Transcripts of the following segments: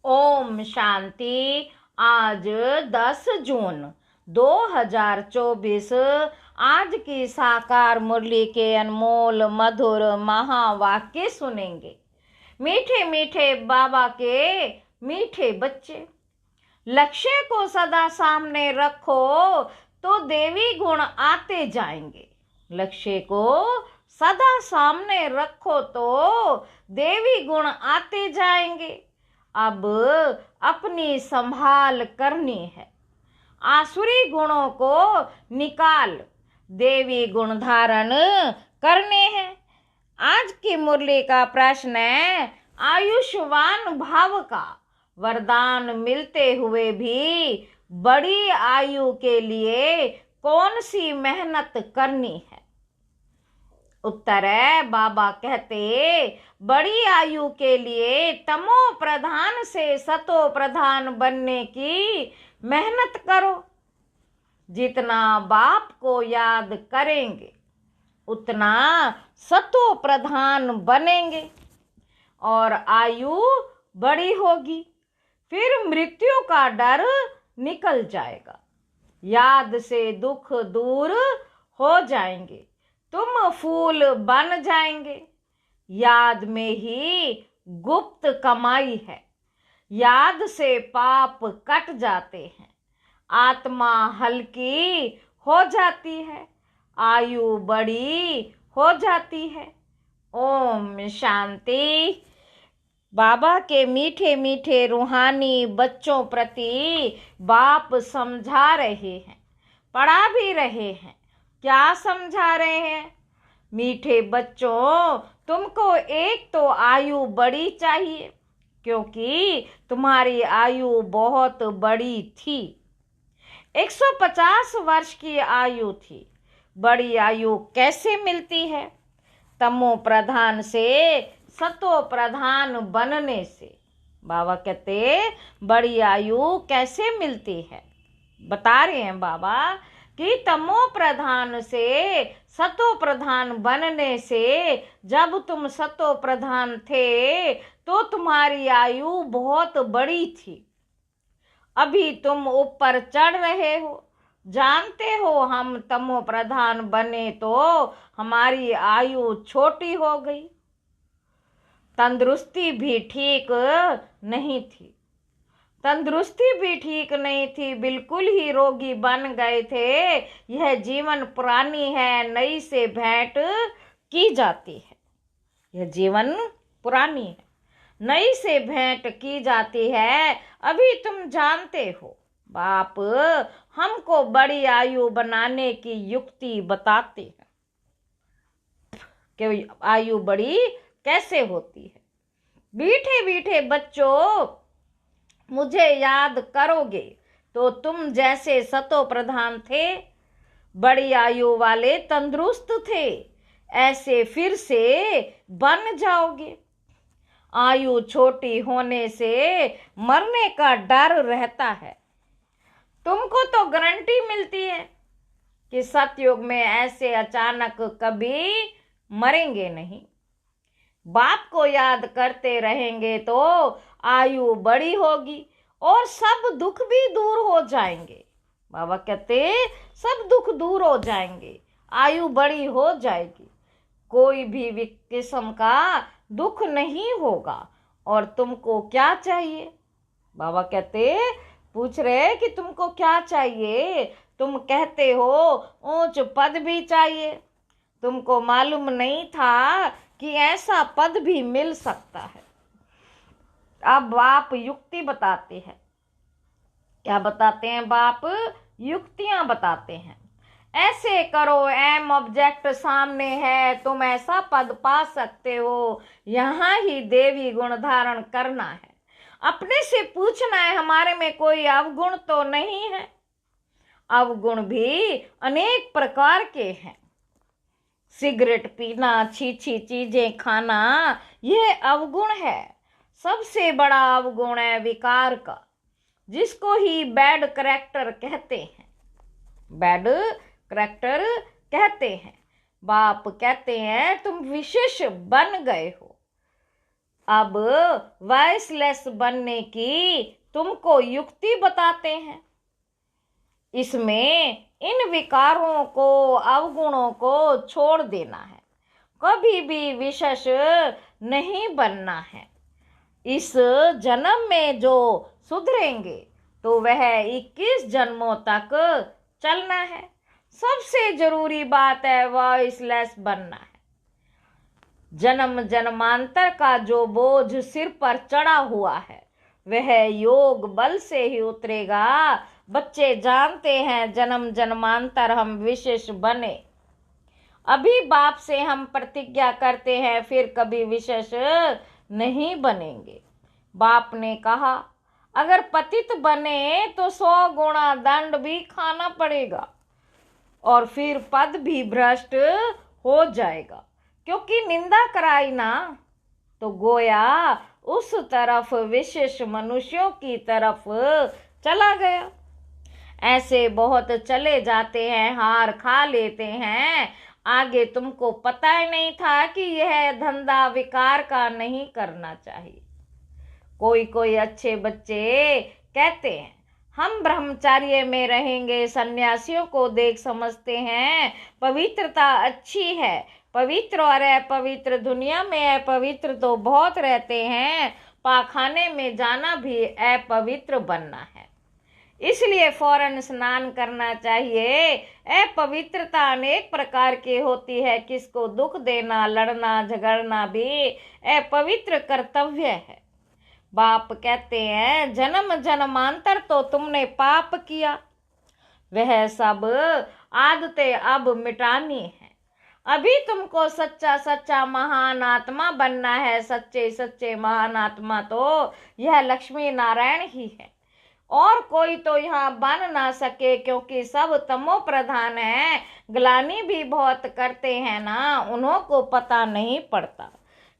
ओम शांति। आज 10 जून 2024। आज की साकार मुरली के अनमोल मधुर महावाक्य सुनेंगे। मीठे मीठे बाबा के मीठे बच्चे, लक्ष्य को सदा सामने रखो तो देवी गुण आते जाएंगे। लक्ष्य को सदा सामने रखो तो देवी गुण आते जाएंगे। अब अपनी संभाल करनी है, आसुरी गुणों को निकाल देवी गुण धारण करने हैं। आज की मुरली का प्रश्न है, आयुष्मान भाव का वरदान मिलते हुए भी बड़ी आयु के लिए कौन सी मेहनत करनी है? उत्तर है, बाबा कहते बड़ी आयु के लिए तमो प्रधान से सतो प्रधान बनने की मेहनत करो। जितना बाप को याद करेंगे उतना सतो प्रधान बनेंगे और आयु बड़ी होगी। फिर मृत्यु का डर निकल जाएगा, याद से दुख दूर हो जाएंगे, तुम फूल बन जाएंगे। याद में ही गुप्त कमाई है, याद से पाप कट जाते हैं, आत्मा हल्की हो जाती है, आयु बड़ी हो जाती है। ओम शांति। बाबा के मीठे मीठे रूहानी बच्चों प्रति बाप समझा रहे हैं, पढ़ा भी रहे हैं। क्या समझा रहे हैं? मीठे बच्चों, तुमको एक तो आयु बड़ी चाहिए, क्योंकि तुम्हारी आयु बहुत बड़ी थी। 150 वर्ष की आयु थी। बड़ी आयु कैसे मिलती है? तमो प्रधान से सतो प्रधान बनने से। बाबा कहते बड़ी आयु कैसे मिलती है? बता रहे हैं बाबा कि तमो प्रधान से सतो प्रधान बनने से, जब तुम सतो प्रधान थे तो तुम्हारी आयु बहुत बड़ी थी। अभी तुम ऊपर चढ़ रहे हो, जानते हो हम तमो प्रधान बने तो हमारी आयु छोटी हो गई, तंदुरुस्ती भी ठीक नहीं थी। तंदुरुस्ती भी ठीक नहीं थी, बिल्कुल ही रोगी बन गए थे। यह जीवन पुरानी है, नई से भेंट की जाती है। यह जीवन पुरानी है, नई से भेंट की जाती है। अभी तुम जानते हो बाप हमको बड़ी आयु बनाने की युक्ति बताते हैं कि आयु बड़ी कैसे होती है। मीठे मीठे बच्चों, मुझे याद करोगे तो तुम जैसे सतो प्रधान थे, बड़ी आयु वाले तंदुरुस्त थे, ऐसे फिर से बन जाओगे। आयु छोटी होने से मरने का डर रहता है। तुमको तो गारंटी मिलती है कि सतयुग में ऐसे अचानक कभी मरेंगे नहीं। बाप को याद करते रहेंगे तो आयु बड़ी होगी और सब दुख भी दूर हो जाएंगे। बाबा कहते सब दुख दूर हो जाएंगे, आयु बड़ी हो जाएगी, कोई भी किस्म का दुख नहीं होगा। और तुमको क्या चाहिए? बाबा कहते पूछ रहे कि तुमको क्या चाहिए? तुम कहते हो ऊंच पद भी चाहिए। तुमको मालूम नहीं था कि ऐसा पद भी मिल सकता है। अब बाप युक्ति बताते हैं। क्या बताते हैं बाप? युक्तियां बताते हैं। ऐसे करो, एम ऑब्जेक्ट सामने है, तुम ऐसा पद पा सकते हो। यहाँ ही देवी गुण धारण करना है। अपने से पूछना है, हमारे में कोई अवगुण तो नहीं है? अवगुण भी अनेक प्रकार के हैं। सिगरेट पीना, अच्छी अच्छी चीजें खाना, यह अवगुण है। सबसे बड़ा अवगुण है विकार का, जिसको ही बैड करैक्टर कहते हैं। बैड करैक्टर कहते हैं। बाप कहते हैं तुम विशेष बन गए हो, अब वॉइसलेस बनने की तुमको युक्ति बताते हैं। इसमें इन विकारों को, अवगुणों को छोड़ देना है, कभी भी विशेष नहीं बनना है। इस जन्म में जो सुधरेंगे तो वह 21 जन्मों तक चलना है। सबसे जरूरी बात है वॉइसलेस बनना है। जन्म जन्मांतर का जो बोझ सिर पर चढ़ा हुआ है वह योग बल से ही उतरेगा। बच्चे जानते हैं जन्म जन्मांतर हम विशेष बने। अभी बाप से हम प्रतिज्ञा करते हैं फिर कभी विशेष नहीं बनेंगे। बाप ने कहा अगर पतित बने तो 100 गुना दंड भी खाना पड़ेगा और फिर पद भी भ्रष्ट हो जाएगा, क्योंकि निंदा कराई ना। तो गोया उस तरफ विशेष मनुष्यों की तरफ चला गया। ऐसे बहुत चले जाते हैं, हार खा लेते हैं। आगे तुमको पता ही नहीं था कि यह धंधा विकार का नहीं करना चाहिए। कोई कोई अच्छे बच्चे कहते हैं हम ब्रह्मचर्य में रहेंगे, सन्यासियों को देख समझते हैं पवित्रता अच्छी है। पवित्र और अपवित्र दुनिया में अपवित्र तो बहुत रहते हैं, पाखाने में जाना भी अपवित्र बनना है। इसलिए फौरन स्नान करना चाहिए। अपवित्रता अनेक प्रकार की होती है, किसको दुख देना, लड़ना झगड़ना भी अपवित्र कर्तव्य है। बाप कहते हैं जन्म जन्मांतर तो तुमने पाप किया, वह सब आदतें अब मिटानी है। अभी तुमको सच्चा सच्चा महान आत्मा बनना है। सच्चे सच्चे महान आत्मा तो यह लक्ष्मी नारायण ही है, और कोई तो यहाँ बन ना सके, क्योंकि सब तमो प्रधान है। ग्लानि भी बहुत करते हैं ना, उन्हों को पता नहीं पड़ता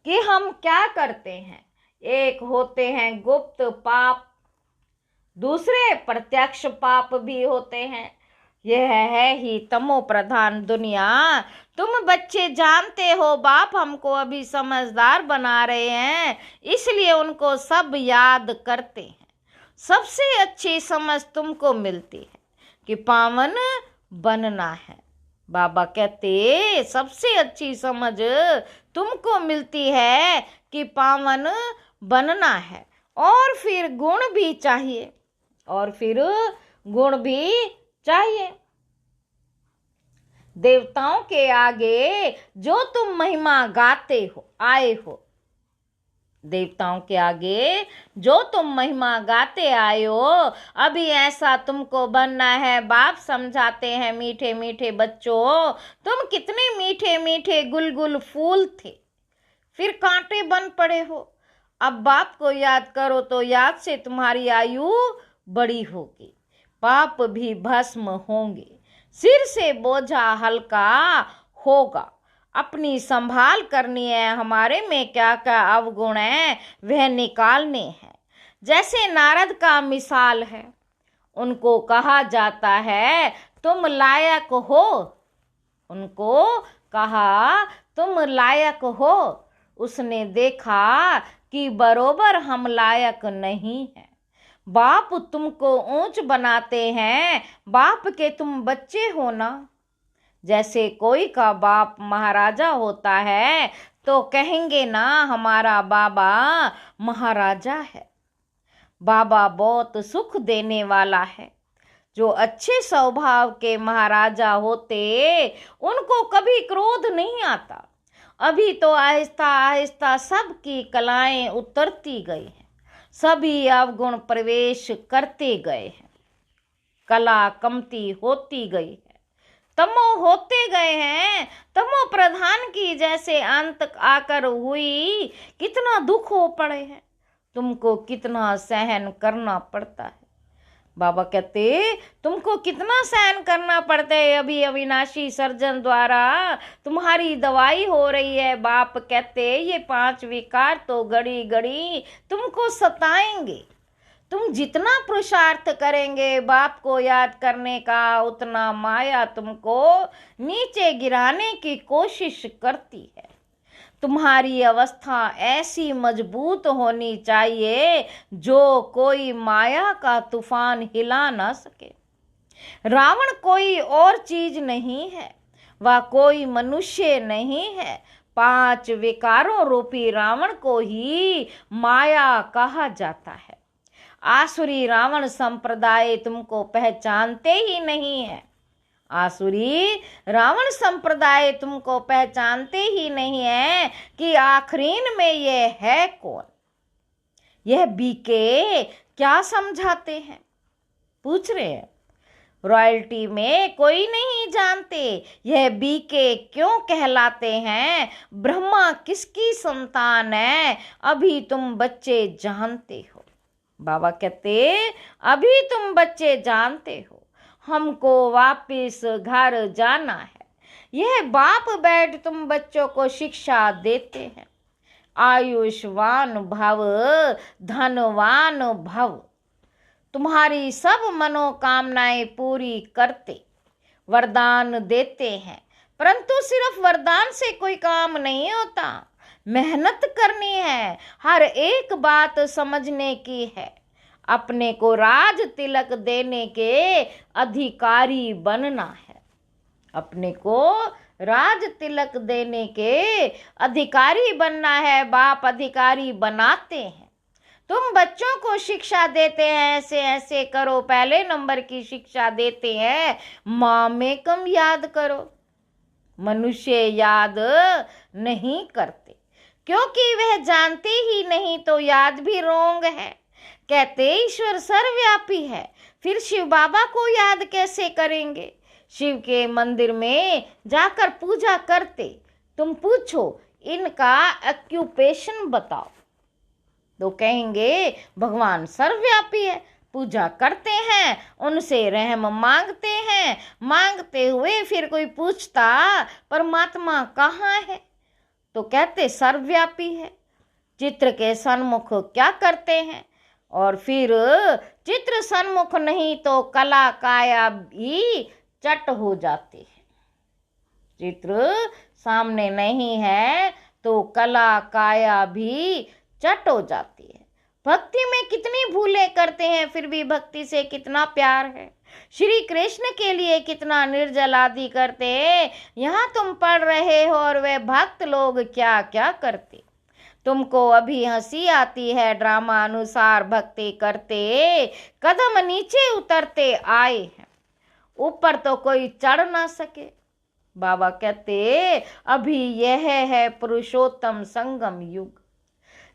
कि हम क्या करते हैं। एक होते हैं गुप्त पाप, दूसरे प्रत्यक्ष पाप भी होते हैं। यह है ही तमो प्रधान दुनिया। तुम बच्चे जानते हो बाप हमको अभी समझदार बना रहे हैं, इसलिए उनको सब याद करते हैं। सबसे अच्छी समझ तुमको मिलती है कि पावन बनना है। बाबा कहते सबसे अच्छी समझ तुमको मिलती है कि पावन बनना है, और फिर गुण भी चाहिए, और फिर गुण भी चाहिए। देवताओं के आगे जो तुम महिमा गाते हो आए हो, देवताओं के आगे जो तुम महिमा गाते आए हो, अभी ऐसा तुमको बनना है। बाप समझाते हैं मीठे मीठे बच्चों, तुम कितने मीठे मीठे गुलगुल फूल थे, फिर कांटे बन पड़े हो। अब बाप को याद करो तो याद से तुम्हारी आयु बड़ी होगी, पाप भी भस्म होंगे, सिर से बोझा हल्का होगा। अपनी संभाल करनी है। हमारे में क्या क्या अवगुण है वह निकालने हैं। जैसे नारद का मिसाल है, उनको कहा जाता है तुम लायक हो, उनको कहा तुम लायक हो। उसने देखा कि बरोबर हम लायक नहीं हैं। बाप तुमको ऊंच बनाते हैं, बाप के तुम बच्चे हो ना। जैसे कोई का बाप महाराजा होता है तो कहेंगे ना हमारा बाबा महाराजा है। बाबा बहुत सुख देने वाला है। जो अच्छे स्वभाव के महाराजा होते उनको कभी क्रोध नहीं आता। अभी तो आहिस्ता आहिस्ता सबकी कलाएं उतरती गई हैं, सभी अवगुण प्रवेश करते गए हैं, कला कमती होती गई है, तमो होते गए हैं। तमो प्रधान की जैसे अंत आकर हुई, कितना दुख हो पड़े हैं, तुमको कितना सहन करना पड़ता है। बाबा कहते तुमको कितना सहन करना पड़ता है। अभी अविनाशी सर्जन द्वारा तुम्हारी दवाई हो रही है। बाप कहते ये 5 विकार तो घड़ी घड़ी तुमको सताएंगे। तुम जितना पुरुषार्थ करेंगे बाप को याद करने का, उतना माया तुमको नीचे गिराने की कोशिश करती है। तुम्हारी अवस्था ऐसी मजबूत होनी चाहिए जो कोई माया का तूफान हिला ना सके। रावण कोई और चीज नहीं है, वह कोई मनुष्य नहीं है। 5 विकारों रूपी रावण को ही माया कहा जाता है। आसुरी रावण संप्रदाय तुमको पहचानते ही नहीं है। आसुरी रावण संप्रदाय तुमको पहचानते ही नहीं है कि आखिरीन में ये है कौन। यह बीके क्या समझाते हैं, पूछ रहे हैं। रॉयल्टी में कोई नहीं जानते यह बीके क्यों कहलाते हैं। ब्रह्मा किसकी संतान है, अभी तुम बच्चे जानते हो। बाबा कहते अभी तुम बच्चे जानते हो, हमको वापिस घर जाना है। यह बाप बैठ तुम बच्चों को शिक्षा देते हैं। आयुष्मान भव, धनवान भव। तुम्हारी सब मनोकामनाएं पूरी करते, वरदान देते हैं। परंतु सिर्फ वरदान से कोई काम नहीं होता, मेहनत करनी है, हर एक बात समझने की है। अपने को राज तिलक देने के अधिकारी बनना है। अपने को राज तिलक देने के अधिकारी बनना है। बाप अधिकारी बनाते हैं। तुम बच्चों को शिक्षा देते हैं, ऐसे ऐसे करो, पहले नंबर की शिक्षा देते हैं। माँ में कम याद करो। मनुष्य याद नहीं करते क्योंकि वह जानते ही नहीं, तो याद भी रोंग है। कहते ईश्वर सर्वव्यापी है, फिर शिव बाबा को याद कैसे करेंगे। शिव के मंदिर में जाकर पूजा करते, तुम पूछो इनका ऑक्यूपेशन बताओ, तो कहेंगे भगवान सर्वव्यापी है। पूजा करते हैं, उनसे रहम मांगते हैं, मांगते हुए फिर कोई पूछता परमात्मा कहाँ है, तो कहते सर्वव्यापी है। चित्र के सन्मुख क्या करते हैं, और फिर चित्र सन्मुख नहीं तो कला काया भी चट हो जाती है। चित्र सामने नहीं है तो कला काया भी चट हो जाती है। भक्ति में कितनी भूलें करते हैं, फिर भी भक्ति से कितना प्यार है। श्री कृष्ण के लिए कितना निर्जल आदि करते हैं। यहाँ तुम पढ़ रहे हो और वे भक्त लोग क्या क्या करते। तुमको अभी हंसी आती है, ड्रामा अनुसार भक्ति करते कदम नीचे उतरते आए हैं, ऊपर तो कोई चढ़ ना सके। बाबा कहते अभी यह है पुरुषोत्तम संगम युग,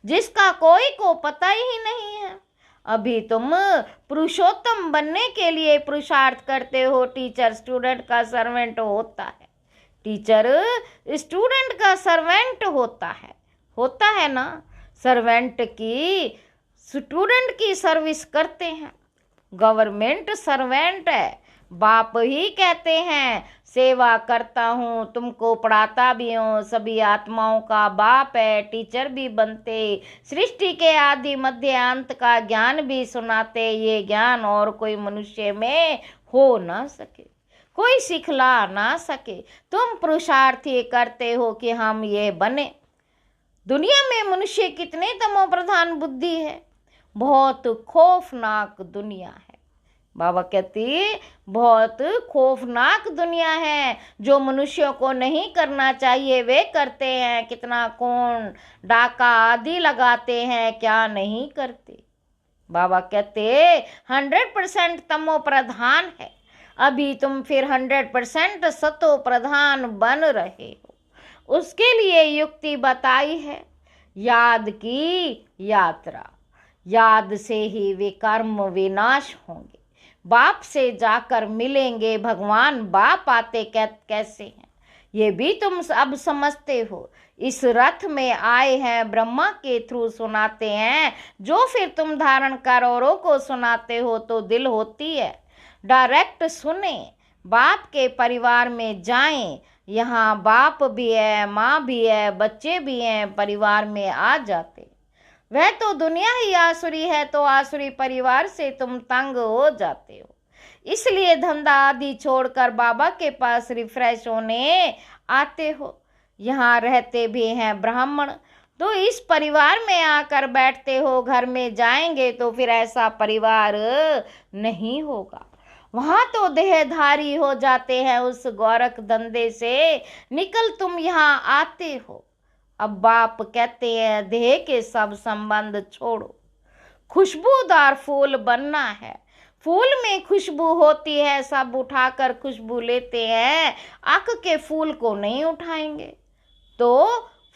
जिसका कोई को पता ही नहीं है। अभी तुम पुरुषोत्तम बनने के लिए पुरुषार्थ करते हो। टीचर स्टूडेंट का सर्वेंट होता है। टीचर स्टूडेंट का सर्वेंट होता है ना। सर्वेंट की स्टूडेंट की सर्विस करते हैं। गवर्नमेंट सर्वेंट है। बाप ही कहते हैं सेवा करता हूँ, तुमको पढ़ाता भी हूँ, सभी आत्माओं का बाप है। टीचर भी बनते, सृष्टि के आदि मध्य अंत का ज्ञान भी सुनाते। ये ज्ञान और कोई मनुष्य में हो ना सके, कोई सिखला ना सके। तुम पुरुषार्थ ये करते हो कि हम ये बने। दुनिया में मनुष्य कितने तमो प्रधान बुद्धि है, बहुत खौफनाक दुनिया है। बाबा कहती बहुत खौफनाक दुनिया है। जो मनुष्यों को नहीं करना चाहिए वे करते हैं। कितना कौन डाका आदि लगाते हैं, क्या नहीं करते। बाबा कहते 100% तमो प्रधान है। अभी तुम फिर 100% सतो प्रधान बन रहे हो। उसके लिए युक्ति बताई है, याद की यात्रा। याद से ही वे कर्म विनाश होंगे। बाप से जाकर मिलेंगे भगवान। बाप आते कैसे हैं ये भी तुम अब समझते हो। इस रथ में आए हैं, ब्रह्मा के थ्रू सुनाते हैं, जो फिर तुम धारण कर औरों को सुनाते हो। तो दिल होती है डायरेक्ट सुने, बाप के परिवार में जाएं। यहाँ बाप भी है, माँ भी है, बच्चे भी हैं, परिवार में आ जाते। वह तो दुनिया ही आसुरी है, तो आसुरी परिवार से तुम तंग हो जाते हो। इसलिए धंधा आदि छोड़कर बाबा के पास रिफ्रेश होने आते हो। यहाँ रहते भी हैं ब्राह्मण, तो इस परिवार में आकर बैठते हो, घर में जाएंगे तो फिर ऐसा परिवार नहीं होगा। वहां तो देहधारी हो जाते हैं, उस गोरख धंधे से निकल तुम यहाँ आते हो। अब बाप कहते हैं देह के सब संबंध छोड़ो, खुशबूदार फूल बनना है। फूल में खुशबू होती है, सब उठाकर खुशबू लेते हैं, आंख के फूल को नहीं उठाएंगे। तो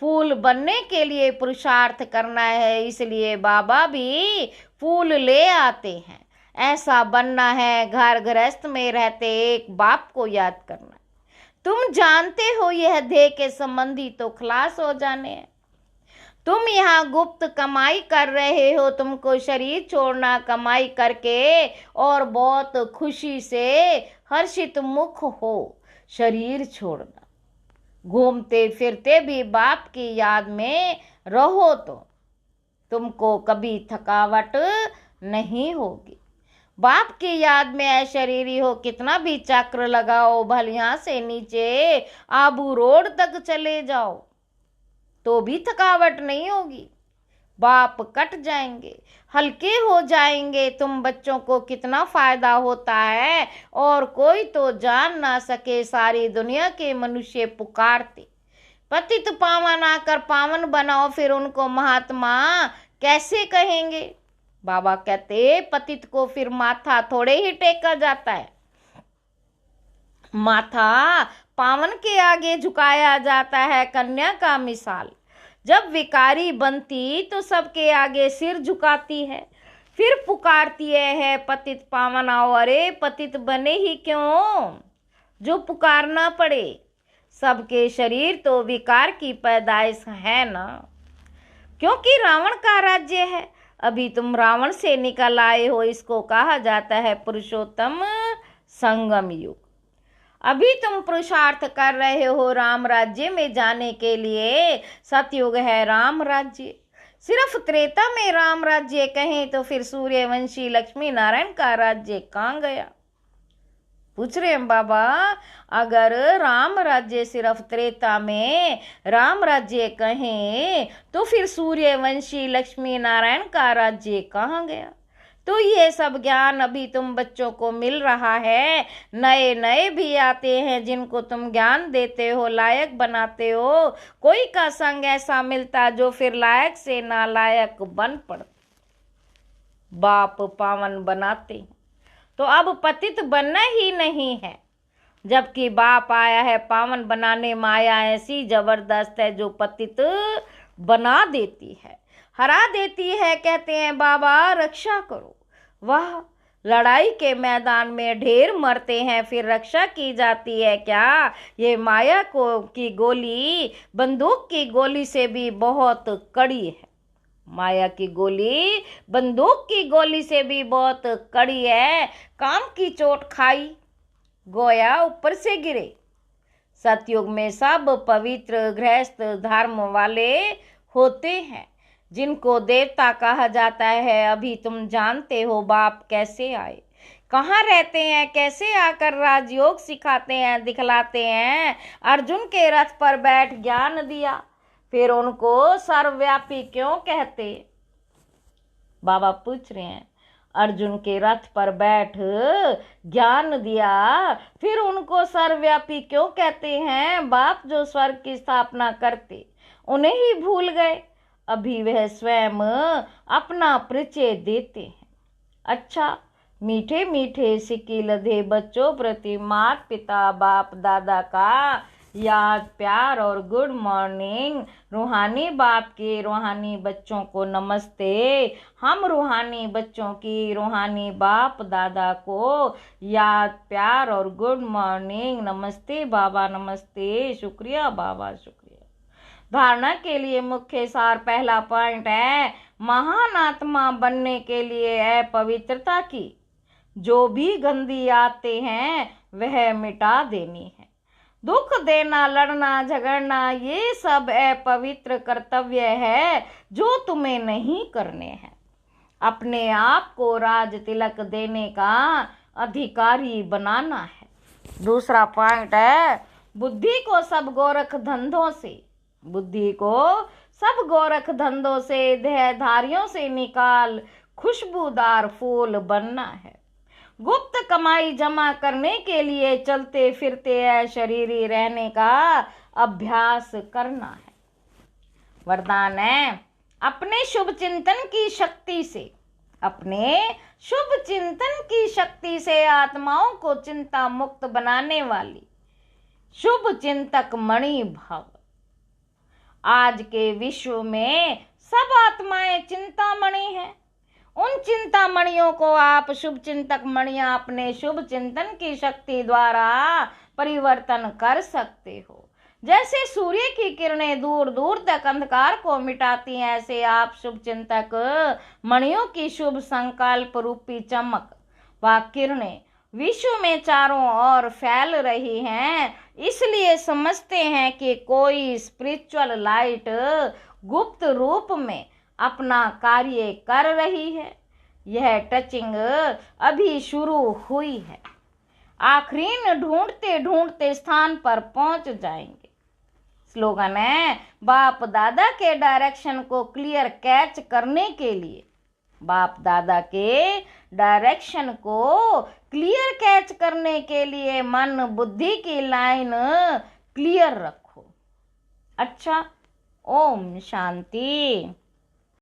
फूल बनने के लिए पुरुषार्थ करना है, इसलिए बाबा भी फूल ले आते हैं। ऐसा बनना है, घर गृहस्थ में रहते एक बाप को याद करना है। तुम जानते हो यह देह के संबंधी तो खलास हो जाने हैं। तुम यहाँ गुप्त कमाई कर रहे हो, तुमको शरीर छोड़ना कमाई करके, और बहुत खुशी से हर्षित मुख हो शरीर छोड़ना। घूमते फिरते भी बाप की याद में रहो तो तुमको कभी थकावट नहीं होगी। बाप की याद में है शरीरी हो, कितना भी चक्र लगाओ, भले यहाँ से नीचे आबू रोड तक चले जाओ तो भी थकावट नहीं होगी। बाप कट जाएंगे, हल्के हो जाएंगे। तुम बच्चों को कितना फायदा होता है, और कोई तो जान ना सके। सारी दुनिया के मनुष्य पुकारते पतित पावन आकर पावन बनाओ, फिर उनको महात्मा कैसे कहेंगे। बाबा कहते पतित को फिर माथा थोड़े ही टेका जाता है, माथा पावन के आगे झुकाया जाता है। कन्या का मिसाल, जब विकारी बनती तो सबके आगे सिर झुकाती है, फिर पुकारती है पतित पावन आओ। अरे पतित बने ही क्यों जो पुकारना पड़े। सबके शरीर तो विकार की पैदाइश है ना, क्योंकि रावण का राज्य है। अभी तुम रावण से निकल आए हो, इसको कहा जाता है पुरुषोत्तम संगम युग। अभी तुम पुरुषार्थ कर रहे हो राम राज्य में जाने के लिए। सतयुग है राम राज्य, सिर्फ त्रेता में राम राज्य कहें तो फिर सूर्यवंशी लक्ष्मी नारायण का राज्य कहाँ गया। पूछ रहे हैं बाबा, अगर राम राज्य सिर्फ त्रेता में राम राज्य कहें तो फिर सूर्यवंशी लक्ष्मी नारायण का राज्य कहाँ गया। तो ये सब ज्ञान अभी तुम बच्चों को मिल रहा है। नए नए भी आते हैं जिनको तुम ज्ञान देते हो, लायक बनाते हो। कोई का संग ऐसा मिलता जो फिर लायक से नालायक बन पड़ते। बाप पावन बनाते हैं तो अब पतित बनना ही नहीं है, जबकि बाप आया है पावन बनाने। माया ऐसी जबरदस्त है जो पतित बना देती है, हरा देती है। कहते हैं बाबा रक्षा करो। वह लड़ाई के मैदान में ढेर मरते हैं, फिर रक्षा की जाती है क्या। ये माया की गोली बंदूक की गोली से भी बहुत कड़ी है। माया की गोली बंदूक की गोली से भी बहुत कड़ी है। काम की चोट खाई, गोया ऊपर से गिरे। सतयुग में सब पवित्र गृहस्थ धर्म वाले होते हैं, जिनको देवता कहा जाता है। अभी तुम जानते हो बाप कैसे आए, कहाँ रहते हैं, कैसे आकर राजयोग सिखाते हैं, दिखलाते हैं। अर्जुन के रथ पर बैठ ज्ञान दिया, फिर उनको सर्वव्यापी क्यों कहते। बाबा पूछ रहे हैं, अर्जुन के रथ पर बैठ ज्ञान दिया, फिर उनको सर्वव्यापी क्यों कहते हैं। बाप जो स्वर्ग की स्थापना करते उन्हें ही भूल गए। अभी वह स्वयं अपना परिचय देते हैं। अच्छा, मीठे मीठे सिक्के लदे बच्चों प्रति माता पिता बाप दादा का याद प्यार और गुड मॉर्निंग। रूहानी बाप के रूहानी बच्चों को नमस्ते। हम रूहानी बच्चों की रूहानी बाप दादा को याद प्यार और गुड मॉर्निंग। नमस्ते बाबा, नमस्ते, शुक्रिया बाबा, शुक्रिया। धारणा के लिए मुख्य सार पहला पॉइंट है महान आत्मा बनने के लिए है पवित्रता की। जो भी गंदी आते हैं वह मिटा देनी है। दुख देना, लड़ना झगड़ना, ये सब अपवित्र कर्तव्य है जो तुम्हें नहीं करने हैं। अपने आप को राज तिलक देने का अधिकारी बनाना है। दूसरा पॉइंट है बुद्धि को सब गोरख धंधों से, बुद्धि को सब गोरख धंधों से, देहधारियों से निकाल, खुशबूदार फूल बनना है। गुप्त कमाई जमा करने के लिए चलते फिरते शरीरी रहने का अभ्यास करना है। वरदान है, अपने शुभ चिंतन की शक्ति से, अपने शुभ चिंतन की शक्ति से आत्माओं को चिंता मुक्त बनाने वाली शुभ चिंतक मणि भव। आज के विश्व में सब आत्माएं चिंतामणि हैं। उन चिंतामणियों को आप शुभ चिंतक मणियां अपने शुभ चिंतन की शक्ति द्वारा परिवर्तन कर सकते हो। जैसे सूर्य की किरणें दूर दूर तक अंधकार को मिटाती हैं, ऐसे आप शुभ चिंतक मणियों की शुभ संकल्प रूपी चमक व किरणें विश्व में चारों ओर फैल रही हैं। इसलिए समझते हैं कि कोई स्पिरिचुअल लाइट गुप्त रूप में अपना कार्य कर रही है। यह टचिंग अभी शुरू हुई है, आखिरीन ढूंढते ढूंढते स्थान पर पहुंच जाएंगे। स्लोगन है, बाप दादा के डायरेक्शन को क्लियर कैच करने के लिए, बाप दादा के डायरेक्शन को क्लियर कैच करने के लिए मन बुद्धि की लाइन क्लियर रखो। अच्छा, ओम शांति।